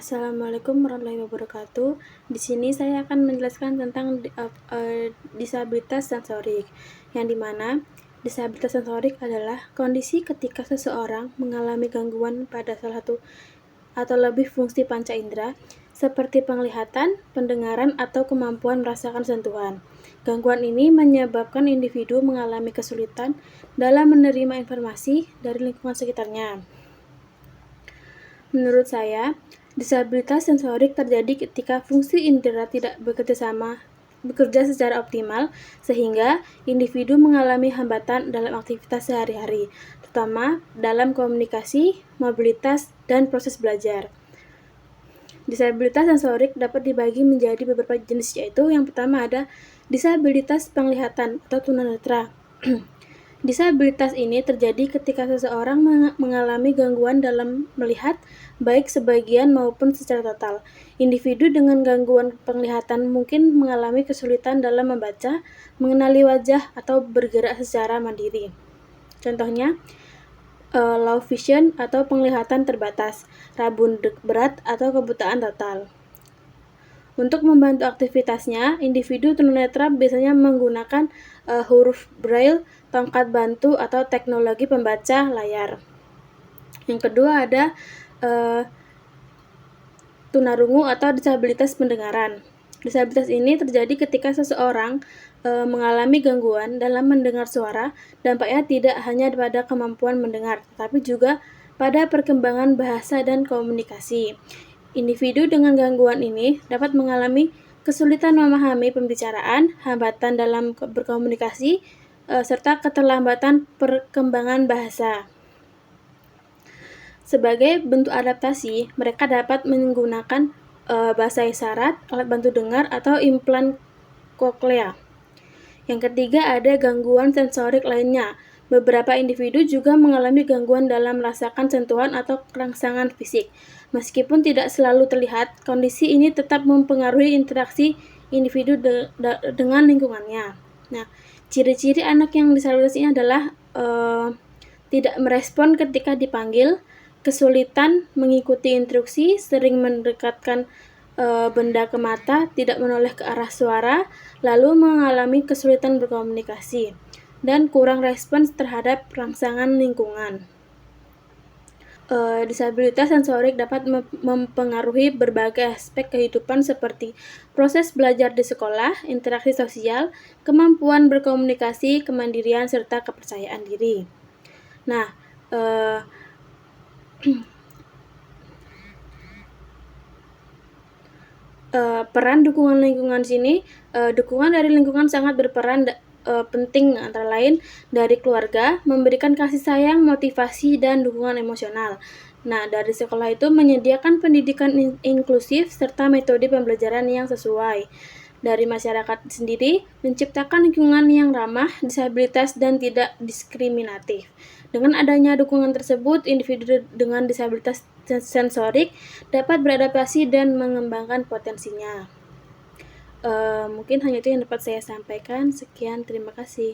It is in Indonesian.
Assalamualaikum warahmatullahi wabarakatuh. Di sini saya akan menjelaskan tentang disabilitas sensorik, yang dimana disabilitas sensorik adalah kondisi ketika seseorang mengalami gangguan pada salah satu atau lebih fungsi panca indera, seperti penglihatan, pendengaran, atau kemampuan merasakan sentuhan. Gangguan ini menyebabkan individu mengalami kesulitan dalam menerima informasi dari lingkungan sekitarnya. Menurut saya, disabilitas sensorik terjadi ketika fungsi indera tidak bekerja secara optimal, sehingga individu mengalami hambatan dalam aktivitas sehari-hari, terutama dalam komunikasi, mobilitas, dan proses belajar. Disabilitas sensorik dapat dibagi menjadi beberapa jenis, yaitu yang pertama ada disabilitas penglihatan atau tunanetra. Disabilitas ini terjadi ketika seseorang mengalami gangguan dalam melihat, baik sebagian maupun secara total. Individu dengan gangguan penglihatan mungkin mengalami kesulitan dalam membaca, mengenali wajah, atau bergerak secara mandiri. Contohnya, low vision atau penglihatan terbatas, rabun berat, atau kebutaan total. Untuk membantu aktivitasnya, individu tunanetra biasanya menggunakan huruf braille, tongkat bantu, atau teknologi pembaca layar. Yang kedua ada tunarungu atau disabilitas pendengaran. Disabilitas ini terjadi ketika seseorang mengalami gangguan dalam mendengar suara. Dampaknya tidak hanya pada kemampuan mendengar, tetapi juga pada perkembangan bahasa dan komunikasi. Individu dengan gangguan ini dapat mengalami kesulitan memahami pembicaraan, hambatan dalam berkomunikasi, serta keterlambatan perkembangan bahasa. Sebagai bentuk adaptasi, mereka dapat menggunakan bahasa isyarat, alat bantu dengar, atau implan koklea. Yang ketiga ada gangguan sensorik lainnya. Beberapa individu juga mengalami gangguan dalam merasakan sentuhan atau rangsangan fisik. Meskipun tidak selalu terlihat, kondisi ini tetap mempengaruhi interaksi individu dengan lingkungannya. Nah, ciri-ciri anak yang disabilitas ini adalah tidak merespon ketika dipanggil, kesulitan mengikuti instruksi, sering mendekatkan benda ke mata, tidak menoleh ke arah suara, lalu mengalami kesulitan berkomunikasi, dan kurang respons terhadap rangsangan lingkungan. Disabilitas sensorik dapat mempengaruhi berbagai aspek kehidupan seperti proses belajar di sekolah, interaksi sosial, kemampuan berkomunikasi, kemandirian, serta kepercayaan diri. Nah, peran dukungan lingkungan sini, dukungan dari lingkungan sangat berperan penting, antara lain dari keluarga, memberikan kasih sayang, motivasi, dan dukungan emosional. Nah, dari sekolah itu menyediakan pendidikan inklusif serta metode pembelajaran yang sesuai. Dari masyarakat sendiri, menciptakan lingkungan yang ramah disabilitas dan tidak diskriminatif. Dengan adanya dukungan tersebut, individu dengan disabilitas sensorik dapat beradaptasi dan mengembangkan potensinya. Mungkin hanya itu yang dapat saya sampaikan. Sekian, terima kasih.